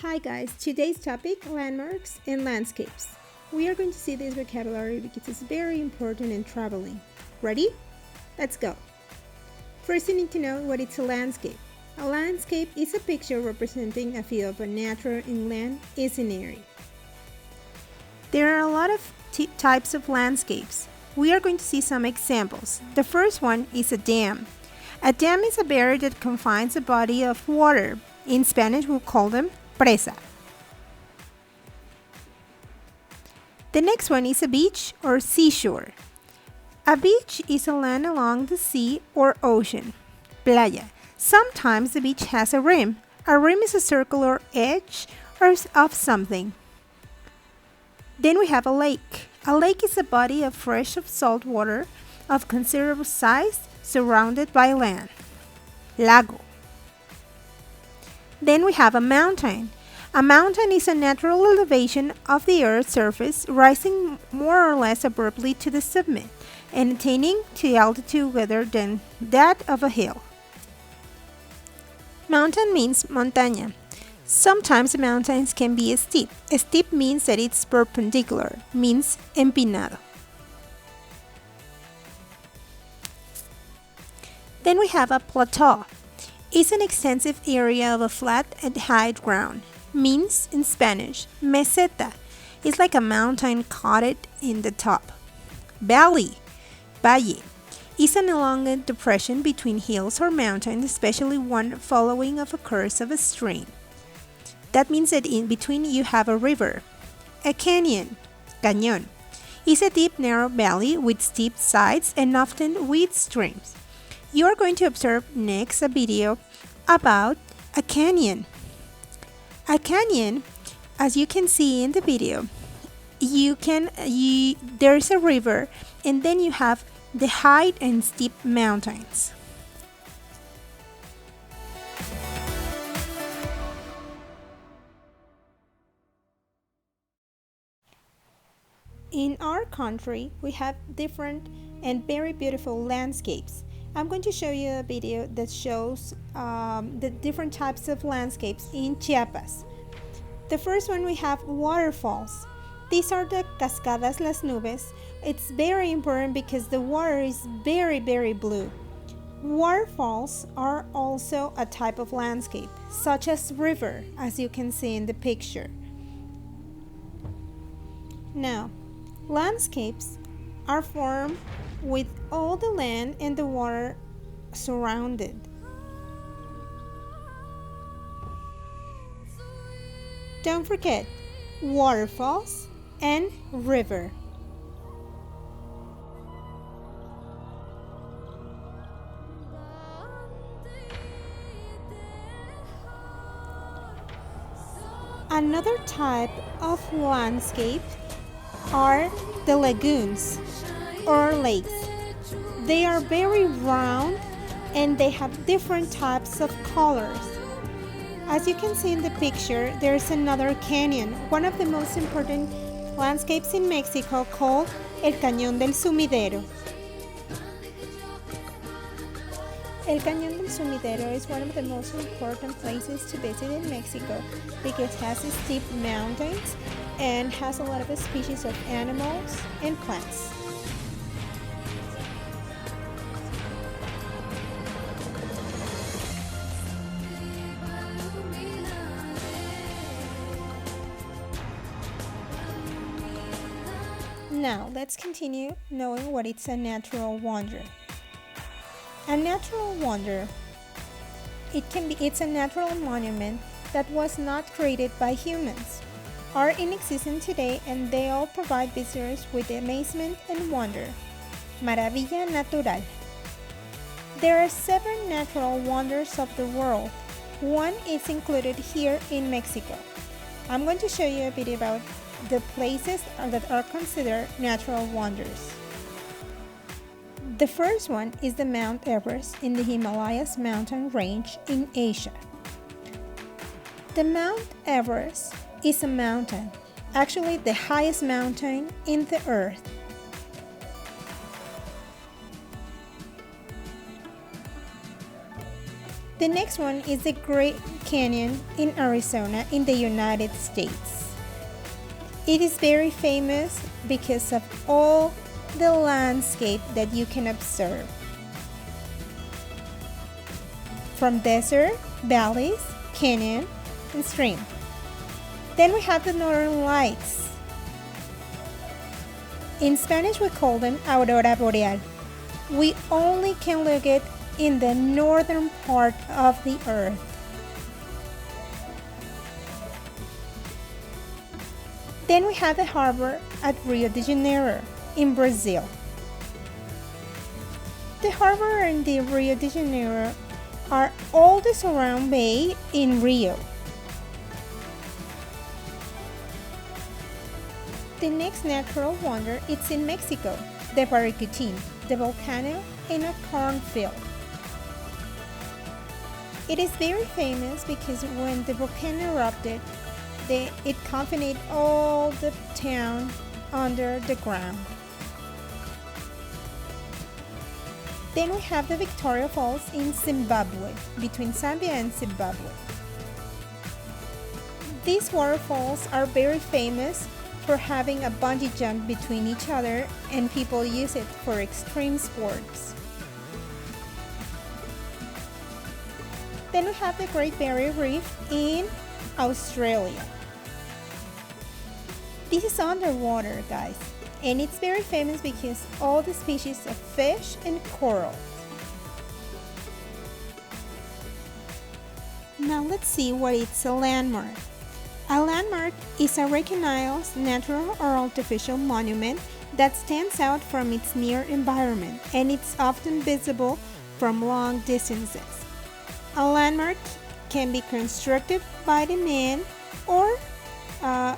Hi guys, today's topic, landmarks and landscapes. We are going to see this vocabulary because it's very important in traveling. Ready? Let's go. First, you need to know what is a landscape. A landscape is a picture representing a view of a natural inland scenery. There are a lot of types of landscapes. We are going to see some examples. The first one is a dam. A dam is a barrier that confines a body of water. In Spanish, we'll call them presa. The next one is a beach or seashore. A beach is a land along the sea or ocean. Playa. Sometimes the beach has a rim. A rim is a circular edge of something. Then we have a lake. A lake is a body of fresh salt water of considerable size surrounded by land. Lago. Then we have a mountain. A mountain is a natural elevation of the Earth's surface rising more or less abruptly to the summit and attaining to altitude greater than that of a hill. Mountain means montaña. Sometimes mountains can be steep. Steep means that it's perpendicular, means empinado. Then we have a plateau. It's an extensive area of a flat and high ground. Means in Spanish, meseta. It's like a mountain coated in the top. Valley, valle, is an elongated depression between hills or mountains, especially one following of a course of a stream. That means that in between you have a river. A canyon, cañón, is a deep narrow valley with steep sides and often with streams. You are going to observe next a video about a canyon. A canyon, as you can see in the video, there's a river and then you have the high and steep mountains. In our country, we have different and very beautiful landscapes. I'm going to show you a video that shows the different types of landscapes in Chiapas. The first one, we have waterfalls. These are the cascadas las nubes. It's very important because the water is very, very blue. Waterfalls are also a type of landscape, such as river, as you can see in the picture. Now, landscapes are formed with all the land and the water surrounded. Don't forget waterfalls and river. Another type of landscape are the lagoons or lakes. They are very round and they have different types of colors. As you can see in the picture, there's another canyon, one of the most important landscapes in Mexico, called El Cañón del Sumidero. El Cañón del Sumidero is one of the most important places to visit in Mexico because it has steep mountains and has a lot of species of animals and plants. Now, let's continue knowing what is a natural wonder. A natural wonder, it's a natural monument that was not created by humans, are in existence today, and they all provide visitors with amazement and wonder. Maravilla natural. There are 7 natural wonders of the world. One is included here in Mexico. I'm going to show you a video about the places that are considered natural wonders. The first one is the Mount Everest in the Himalayas mountain range in Asia. The Mount Everest is a mountain, actually the highest mountain in the earth. The next one is the Great Canyon in Arizona in the United States. It is very famous because of all the landscape that you can observe. From desert, valleys, canyon, and stream. Then we have the Northern Lights. In Spanish we call them Aurora Boreal. We only can look at in the northern part of the earth. Then we have the harbor at Rio de Janeiro in Brazil. The harbor in the Rio de Janeiro are all the surround bay in Rio. The next natural wonder is in Mexico, the Paricutin, the volcano in a cornfield. It is very famous because when the volcano erupted, it confined all the town under the ground. Then we have the Victoria Falls in Zimbabwe, between Zambia and Zimbabwe. These waterfalls are very famous for having a bungee jump between each other, and people use it for extreme sports. Then we have the Great Barrier Reef in Australia. This is underwater, guys, and it's very famous because all the species of fish and corals. Now let's see what is a landmark. A landmark is a recognized natural or artificial monument that stands out from its near environment, and it's often visible from long distances. A landmark can be constructed by the man, or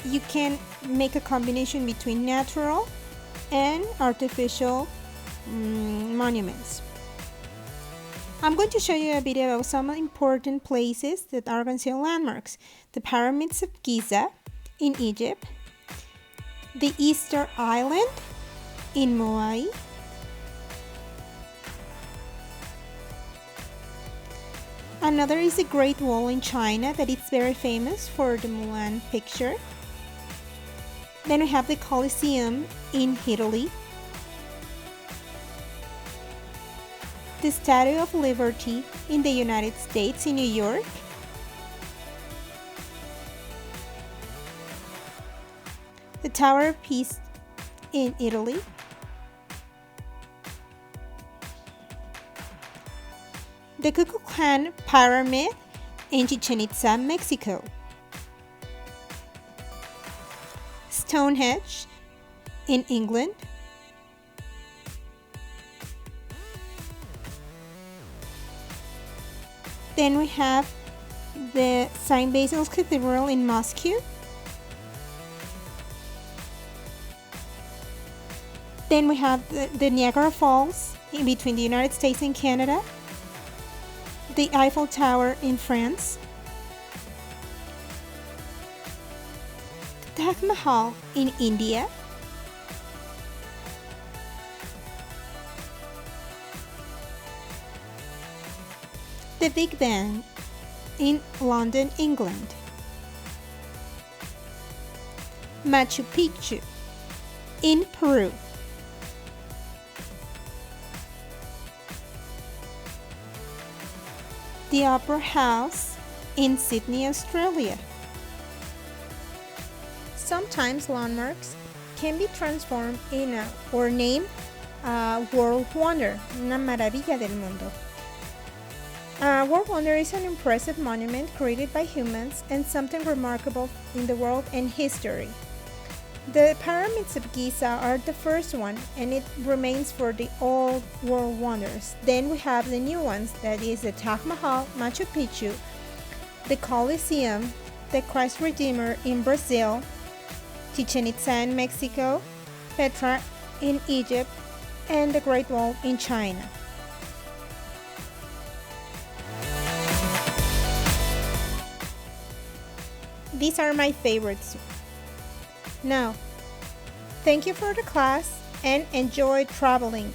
you can make a combination between natural and artificial monuments. I'm going to show you a video about some important places that are considered landmarks. The pyramids of Giza in Egypt, the Easter Island in Moai, another is the Great Wall in China that is very famous for the Mulan picture. Then we have the Colosseum in Italy, the Statue of Liberty in the United States in New York, the Tower of Pisa in Italy, the Kukulkan Pyramid in Chichen Itza, Mexico, Stonehenge in England, then we have the St. Basil's Cathedral in Moscow, then we have the Niagara Falls in between the United States and Canada, the Eiffel Tower in France, the Taj Mahal in India, the Big Ben in London, England, Machu Picchu in Peru, the Opera House in Sydney, Australia. Sometimes landmarks can be transformed or named a world wonder, una maravilla del mundo. World Wonder is an impressive monument created by humans and something remarkable in the world and history. The pyramids of Giza are the first one, and it remains for the old world wonders. Then we have the new ones, that is the Taj Mahal, Machu Picchu, the Colosseum, the Christ Redeemer in Brazil, Chichen Itza in Mexico, Petra in Egypt, and the Great Wall in China. These are my favorites. Now, thank you for the class and enjoy traveling.